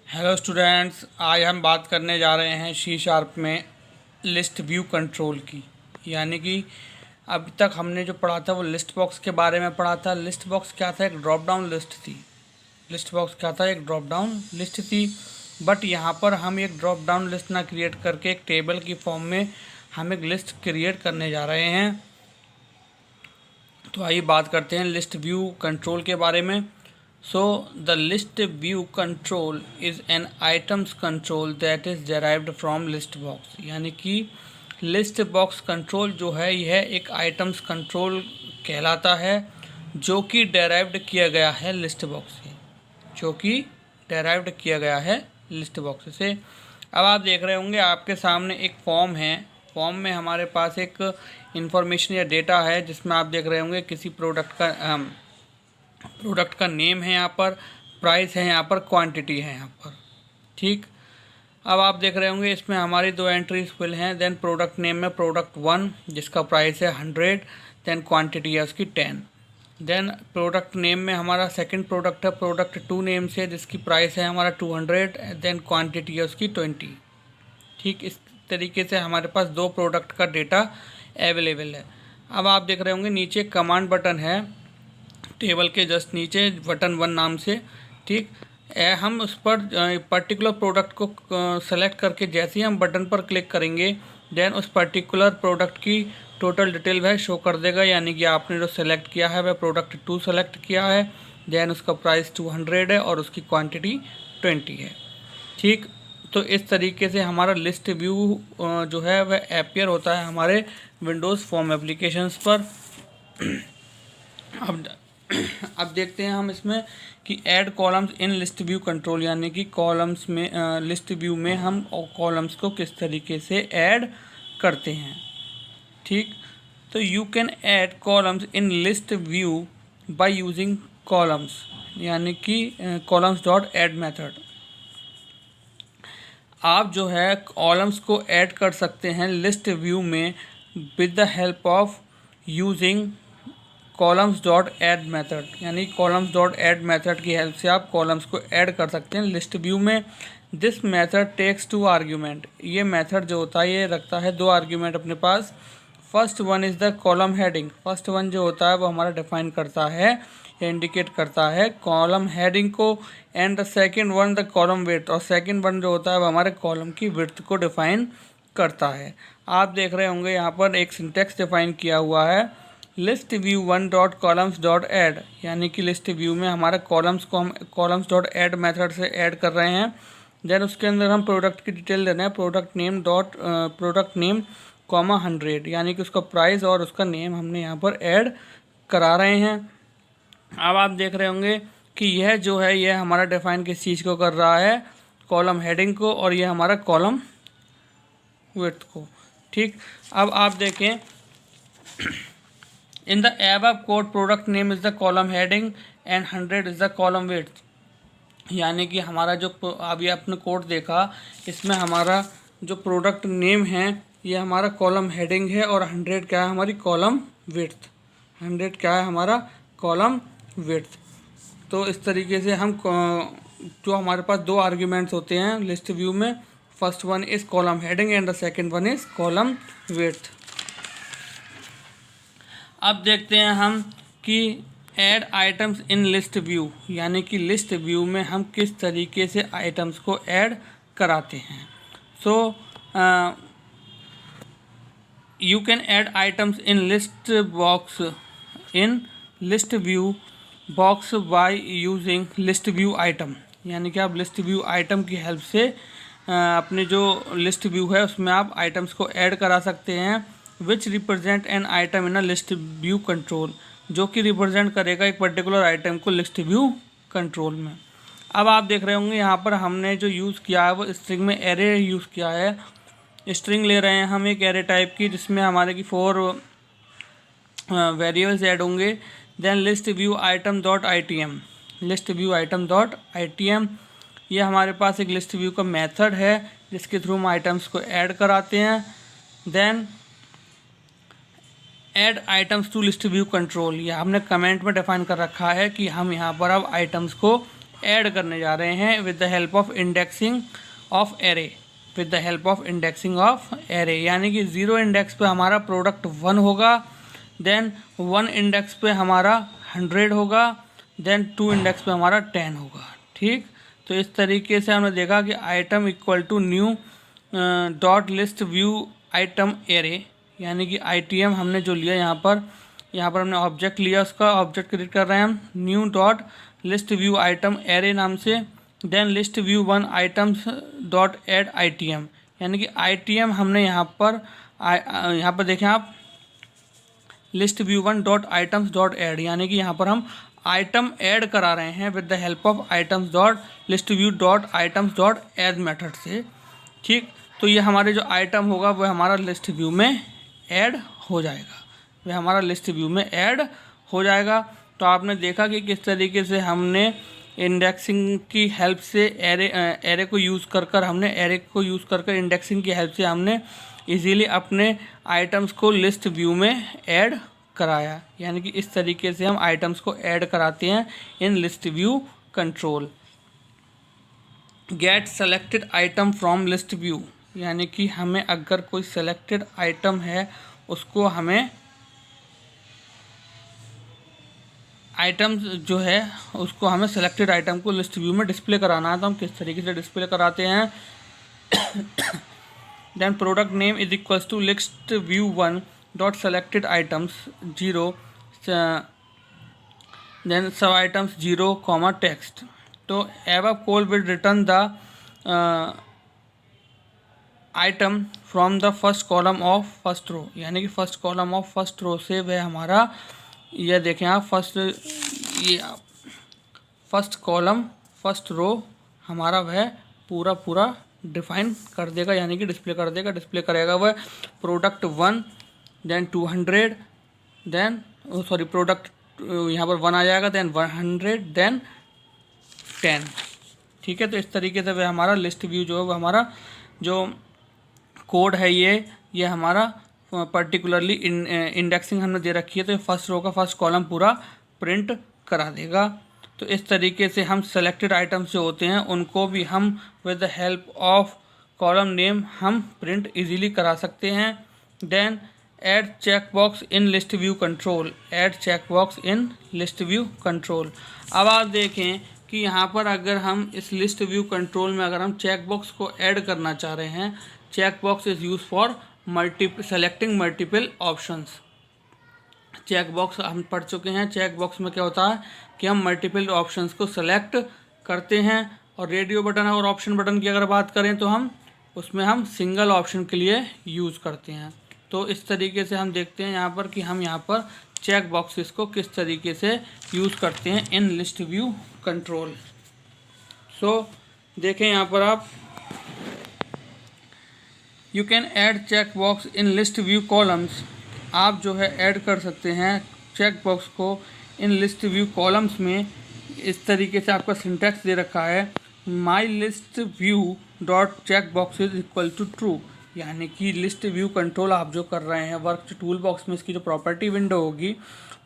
Hello students, आज हम बात करने जा रहे हैं सी शार्प में लिस्ट व्यू कंट्रोल की। यानी कि अभी तक हमने जो पढ़ा था वो लिस्ट बॉक्स के बारे में पढ़ा था। लिस्ट बॉक्स क्या था? एक ड्रॉप डाउन लिस्ट थी। लिस्ट बॉक्स क्या था? एक ड्रॉप डाउन लिस्ट थी। बट यहाँ पर हम एक ड्रॉप डाउन लिस्ट ना क्रिएट करके एक टेबल की फॉर्म में हम एक लिस्ट क्रिएट करने जा रहे हैं। तो आइए बात करते हैं लिस्ट व्यू कंट्रोल के बारे में। So the list view control is an items control that is derived from list box। यानी कि लिस्ट बॉक्स कंट्रोल जो है यह एक आइटम्स कंट्रोल कहलाता है जो कि डेराइव्ड किया गया है लिस्ट बॉक्स से, जो कि डेराइव्ड किया गया है लिस्ट बॉक्स से। अब आप देख रहे होंगे आपके सामने एक फॉर्म है। फॉर्म में हमारे पास एक इंफॉर्मेशन या डेटा है जिसमें आप देख रहे होंगे किसी प्रोडक्ट का नेम है, यहाँ पर प्राइस है, यहाँ पर क्वांटिटी है यहाँ पर। ठीक, अब आप देख रहे होंगे इसमें हमारी दो एंट्रीज फिल हैं। देन प्रोडक्ट नेम में प्रोडक्ट 1 जिसका प्राइस है 100, देन क्वांटिटी है उसकी 10। देन प्रोडक्ट नेम में हमारा सेकंड प्रोडक्ट है प्रोडक्ट 2 नेम से जिसकी प्राइस है हमारा 200, देन क्वांटिटी है उसकी 20। ठीक, इस तरीके से हमारे पास दो प्रोडक्ट का डेटा अवेलेबल है। अब आप देख रहे होंगे नीचे कमांड बटन है टेबल के जस्ट नीचे, बटन 1 नाम से। ठीक, हम उस पर पर्टिकुलर प्रोडक्ट को सेलेक्ट करके जैसे ही हम बटन पर क्लिक करेंगे देन उस पर्टिकुलर प्रोडक्ट की टोटल डिटेल वह शो कर देगा। यानी कि आपने जो सेलेक्ट किया है वह प्रोडक्ट 2 सेलेक्ट किया है, देन उसका प्राइस 200 है और उसकी क्वांटिटी 20 है। ठीक, तो इस तरीके से हमारा लिस्ट व्यू जो है वह अपीयर होता है हमारे विंडोज़ फॉर्म एप्लीकेशंस पर। अब देखते हैं हम इसमें कि add columns in list view control, यानी कि कॉलम्स में लिस्ट व्यू में हम कॉलम्स को किस तरीके से ऐड करते हैं। ठीक, तो you can add columns in list view by using columns, यानी कि कॉलम्स डॉट ऐड मेथड। आप जो है कॉलम्स को ऐड कर सकते हैं लिस्ट व्यू में with the help of using columns dot add method. यानी कॉलम्स डॉट ऐड मेथड की हेल्प से आप कॉलम्स को ऐड कर सकते हैं लिस्ट व्यू में। This method takes 2 argument. ये मेथड जो होता है ये रखता है 2 आर्ग्यूमेंट अपने पास। First one is the column heading. First one जो होता है वो हमारा डिफाइन करता है या इंडिकेट करता है कॉलम हेडिंग को, and the second one the column width. और सेकेंड वन जो होता है वो हमारे कॉलम की विड्थ को डिफाइन करता है। आप देख रहे होंगे यहाँ पर एक सिंटेक्स डिफाइन किया हुआ है, list view 1 dot columns dot add. यानी कि लिस्ट व्यू में हमारे कॉलम्स को हम कॉलम्स डॉट ऐड मेथड से ऐड कर रहे हैं। देन उसके अंदर हम प्रोडक्ट की डिटेल दे रहे हैं, प्रोडक्ट नेम कॉमा 100, यानी कि उसका प्राइस और उसका नेम हमने यहाँ पर ऐड करा रहे हैं। अब आप देख रहे होंगे कि यह जो है यह हमारा डिफाइन किस चीज़ को कर रहा है, कॉलम हेडिंग को, और यह हमारा कॉलम विड्थ को। ठीक, अब आप देखें in the above code product name is the column heading and 100 is the column width. यानी कि हमारा जो अभी आपने कोड देखा इसमें हमारा जो प्रोडक्ट नेम है ये हमारा कॉलम हेडिंग है और 100 क्या है हमारी कॉलम विड्थ। 100 क्या है हमारा कॉलम विड्थ। तो इस तरीके से हम जो हमारे पास 2 आर्ग्यूमेंट्स होते हैं लिस्ट व्यू में, first one is column heading and the second one is column width. अब देखते हैं हम कि add items in list view, यानी कि लिस्ट व्यू में हम किस तरीके से आइटम्स को ऐड कराते हैं। So you can add items in list box in list view box by using list view item. यानी कि आप लिस्ट व्यू आइटम की हेल्प से अपने जो लिस्ट व्यू है उसमें आप आइटम्स को ऐड करा सकते हैं, which represent an item in a list view control, जो कि रिप्रेजेंट करेगा एक पर्टिकुलर आइटम को लिस्ट व्यू कंट्रोल में। अब आप देख रहे होंगे यहाँ पर हमने जो यूज़ किया है वो स्ट्रिंग में एरे यूज़ किया है। स्ट्रिंग ले रहे हैं हम एक एरे टाइप की जिसमें हमारे की 4 वेरिएबल्स ऐड होंगे। Then list view item dot I T M, list view item dot I T M, ये हमारे पास एक लिस्ट व्यू का मेथड है जिसके थ्रू हम आइटम्स को ऐड कराते हैं। Then add items to list view control, ये हमने कमेंट में डिफाइन कर रखा है कि हम यहाँ पर अब आइटम्स को ऐड करने जा रहे हैं with the help of indexing of array, with the help of indexing of array, यानी कि 0 इंडेक्स पे हमारा प्रोडक्ट 1 होगा, देन 1 इंडेक्स पे हमारा 100 होगा, देन 2 इंडेक्स पे हमारा 10 होगा। ठीक, तो इस तरीके से हमने देखा कि item equal to new dot list view item array, यानी कि ITM हमने जो लिया यहाँ पर हमने ऑब्जेक्ट लिया, उसका ऑब्जेक्ट क्रिएट कर रहे हैं हम new dot list view item array नाम से, then list view 1 items dot add ITM, यानी कि ITM हमने यहाँ पर देखें आप list view 1 dot items dot add, यानी कि यहाँ पर हम आइटम ऐड करा रहे हैं with the help of items dot list view dot items dot add method से। ठीक, तो ये हमारे जो आइटम होगा वह हमारा लिस्ट व्यू में ऐड हो जाएगा, वह हमारा लिस्ट व्यू में ऐड हो जाएगा। तो आपने देखा कि किस तरीके से हमने इंडेक्सिंग की हेल्प से एरे को यूज़ कर इंडेक्सिंग की हेल्प से हमने इजीली अपने आइटम्स को लिस्ट व्यू में ऐड कराया, यानी कि इस तरीके से हम आइटम्स को ऐड कराते हैं in list view control. Get selected item from list view, यानी कि हमें अगर कोई सेलेक्टेड आइटम है उसको हमें सेलेक्टेड आइटम को लिस्ट व्यू में डिस्प्ले कराना है, तो हम किस तरीके से डिस्प्ले कराते हैं। Then product name is equals to list view 1 dot selected items 0, then sub items 0 comma text. तो एव call will return the item from the first column of first row, यानी कि first column of first row से वह हमारा, ये देखें आप फर्स्ट कॉलम फर्स्ट रो हमारा वह पूरा डिफाइन कर देगा, यानी कि डिस्प्ले करेगा वह प्रोडक्ट 1, देन 200, देन प्रोडक्ट यहाँ पर 1 आ जाएगा, देन 100, देन 10। ठीक है, तो इस तरीके से वह हमारा लिस्ट व्यू जो है वो हमारा जो कोड है ये हमारा पर्टिकुलरली इंडेक्सिंग हमने दे रखी है, तो फर्स्ट रो का फर्स्ट कॉलम पूरा प्रिंट करा देगा। तो इस तरीके से हम सेलेक्टेड आइटम्स जो होते हैं उनको भी हम with the help of column name हम प्रिंट इजीली करा सकते हैं। Then add check box in list view control, add check box in list view control. अब आप देखें कि यहाँ पर अगर हम इस लिस्ट व्यू कंट्रोल में अगर हम चेक बॉक्स को ऐड करना चाह रहे हैं, check box is use for selecting multiple options. Check box हम पढ़ चुके हैं, चेक बॉक्स में क्या होता है कि हम मल्टीपल ऑप्शंस को सेलेक्ट करते हैं, और रेडियो बटन और ऑप्शन बटन की अगर बात करें तो हम सिंगल ऑप्शन के लिए यूज़ करते हैं। तो इस तरीके से हम देखते हैं यहाँ पर कि हम यहाँ पर चेक बॉक्सेस को किस तरीके से यूज़ करते हैं in list view control. So देखें यहाँ पर आप you can add check box in list view columns, आप जो है ऐड कर सकते हैं चेक बॉक्स को इन लिस्ट व्यू कॉलम्स में। इस तरीके से आपका सिंटैक्स दे रखा है my list view dot check box is equal to true, यानी कि लिस्ट व्यू कंट्रोल आप जो कर रहे हैं वर्क टूल बॉक्स में इसकी जो प्रॉपर्टी विंडो होगी,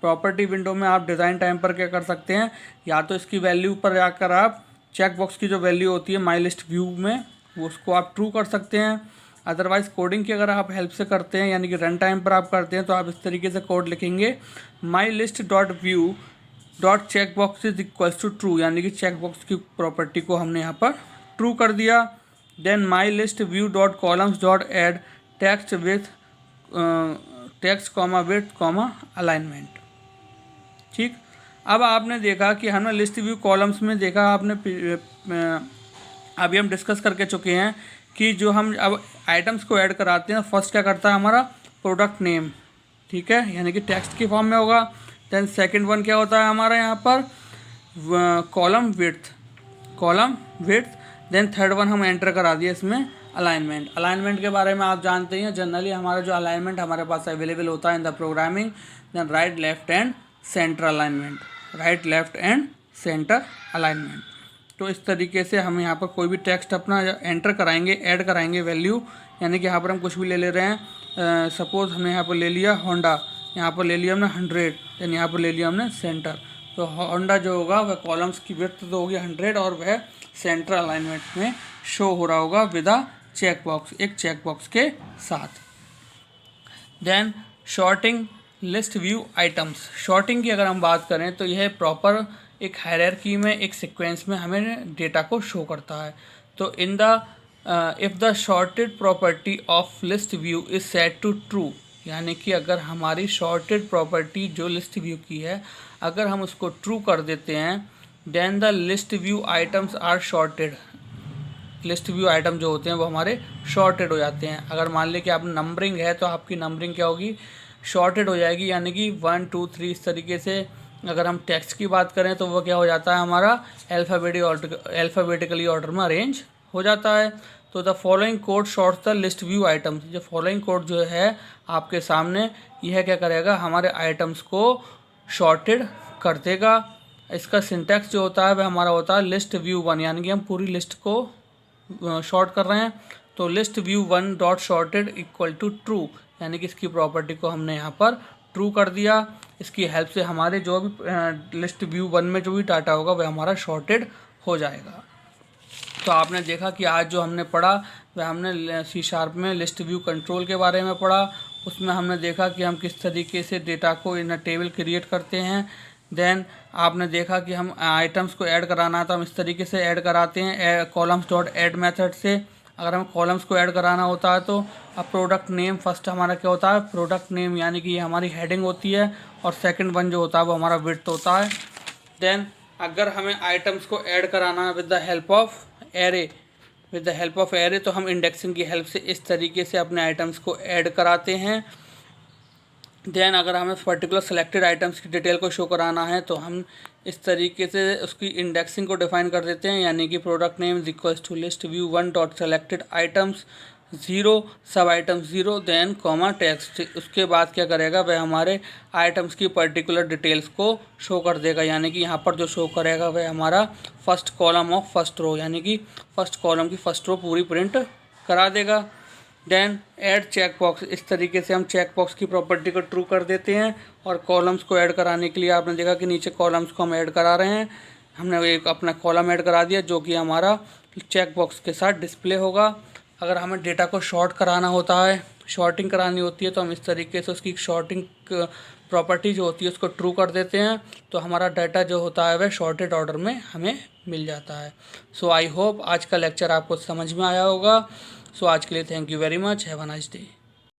प्रॉपर्टी विंडो में आप डिज़ाइन टाइम पर क्या कर सकते हैं, या तो इसकी वैल्यू पर जाकर आप चेक बॉक्स की जो वैल्यू होती है माई लिस्ट व्यू में वो उसको आप ट्रू कर सकते हैं। अदरवाइज़ कोडिंग की अगर आप हेल्प से करते हैं यानी कि रन टाइम पर आप करते हैं तो आप इस तरीके से कोड लिखेंगे my list dot view dot check box is equals to true, यानी कि चेक बॉक्स की प्रॉपर्टी को हमने यहाँ पर ट्रू कर दिया। Then my list view dot columns dot add text with text comma with comma alignment. ठीक, अब आपने देखा कि हमने लिस्ट व्यू कॉलम्स में देखा आपने अभी हम डिस्कस करके चुके हैं कि जो हम अब आइटम्स को ऐड कराते हैं फर्स्ट क्या करता है हमारा प्रोडक्ट नेम, ठीक है, यानी कि टेक्स्ट की फॉर्म में होगा। देन सेकंड वन क्या होता है हमारा यहाँ पर column width, then third one हम एंटर करा दिए इसमें अलाइनमेंट के बारे में आप जानते हैं जनरली हमारा जो अलाइनमेंट हमारे पास अवेलेबल होता है in the programming, then right left and centre alignment. तो इस तरीके से हम यहाँ पर कोई भी टेक्स्ट अपना एंटर कराएंगे, ऐड कराएंगे वैल्यू, यानी कि यहाँ पर हम कुछ भी ले रहे हैं। सपोज़ हमने यहाँ पर ले लिया होंडा, यहाँ पर ले लिया हमने 100, देन यहाँ पर ले लिया हमने सेंटर, तो होंडा जो होगा वह कॉलम्स की विड्थ तो होगी 100 और वह सेंट्रल अलाइनमेंट में शो हो रहा होगा विद अ चेक बॉक्स, एक चेक बॉक्स के साथ। Then sorting list view items. Sorting की अगर हम बात करें तो यह प्रॉपर एक हायरार्की में, एक सीक्वेंस में हमें डेटा को शो करता है। तो in the if the sorted property of list view is set to true, यानी कि अगर हमारी शॉर्टेड प्रॉपर्टी जो लिस्ट व्यू की है अगर हम उसको ट्रू कर देते हैं, then the list view items are sorted. List view item जो होते हैं वो हमारे शॉर्टेड हो जाते हैं। अगर मान लें कि आप नंबरिंग है तो आपकी नंबरिंग क्या होगी, शॉर्टेड हो जाएगी, यानी कि 1 2 3 इस तरीके से। अगर हम टेक्स्ट की बात करें तो वो क्या हो जाता है, हमारा अल्फ़ाबेटिकली ऑर्डर में अरेंज हो जाता है। तो the following code shorts the list view items. जो फॉलोइंग कोड जो है आपके सामने, यह क्या करेगा, हमारे आइटम्स को शॉर्टेड कर देगा। इसका सिंटैक्स जो होता है वह हमारा होता है लिस्ट व्यू 1, यानी कि हम पूरी लिस्ट को शॉर्ट कर रहे हैं। तो list view 1 dot sorted equal to true, यानी कि इसकी प्रॉपर्टी को हमने यहाँ पर ट्रू कर दिया। इसकी हेल्प से हमारे जो भी लिस्ट व्यू 1 में जो भी डाटा होगा वह हमारा शॉर्टेड हो जाएगा। तो आपने देखा कि आज जो हमने पढ़ा वह हमने C# में लिस्ट व्यू कंट्रोल के बारे में पढ़ा। उसमें हमने देखा कि हम किस तरीके से डेटा को इन टेबल क्रिएट करते हैं। देन आपने देखा कि हम आइटम्स को ऐड कराना है तो हम इस तरीके से ऐड कराते हैं कॉलम्स डॉट ऐड मेथड से। अगर हम कॉलम्स को ऐड कराना होता है तो अब प्रोडक्ट नेम फर्स्ट हमारा क्या होता है, प्रोडक्ट नेम, यानी कि ये हमारी हेडिंग होती है, और सेकंड वन जो होता है वो हमारा विड्थ होता है। देन अगर हमें आइटम्स को ऐड कराना है with the help of array, तो हम इंडेक्सिंग की हेल्प से इस तरीके से अपने आइटम्स को ऐड कराते हैं। देन अगर हमें पर्टिकुलर सेलेक्टेड आइटम्स की डिटेल को शो कराना है तो हम इस तरीके से उसकी इंडेक्सिंग को डिफाइन कर देते हैं, यानी कि product name is equals to list view 1 dot selected items 0 sub item 0 then comma text. उसके बाद क्या करेगा, वह हमारे आइटम्स की पर्टिकुलर डिटेल्स को शो कर देगा, यानी कि यहाँ पर जो शो करेगा वह हमारा first column of first row, यानी कि फर्स्ट कॉलम की फर्स्ट रो पूरी प्रिंट करा देगा। देन ऐड चेक बॉक्स, इस तरीके से हम चेक बॉक्स की प्रॉपर्टी को ट्रू कर देते हैं। और कॉलम्स को ऐड कराने के लिए आपने देखा कि नीचे कॉलम्स को हम ऐड करा रहे हैं। हमने एक अपना कॉलम ऐड करा दिया जो कि हमारा चेक बॉक्स के साथ डिस्प्ले होगा। अगर हमें डेटा को शॉर्ट कराना होता है, शॉर्टिंग करानी होती है, तो हम इस तरीके से उसकी शॉर्टिंग प्रॉपर्टी जो होती है उसको ट्रू कर देते हैं, तो हमारा डाटा जो होता है वह शॉर्टेड ऑर्डर में हमें मिल जाता है। सो आई होप आज का लेक्चर आपको समझ में आया होगा। सो आज के लिए thank you very much, have a nice day.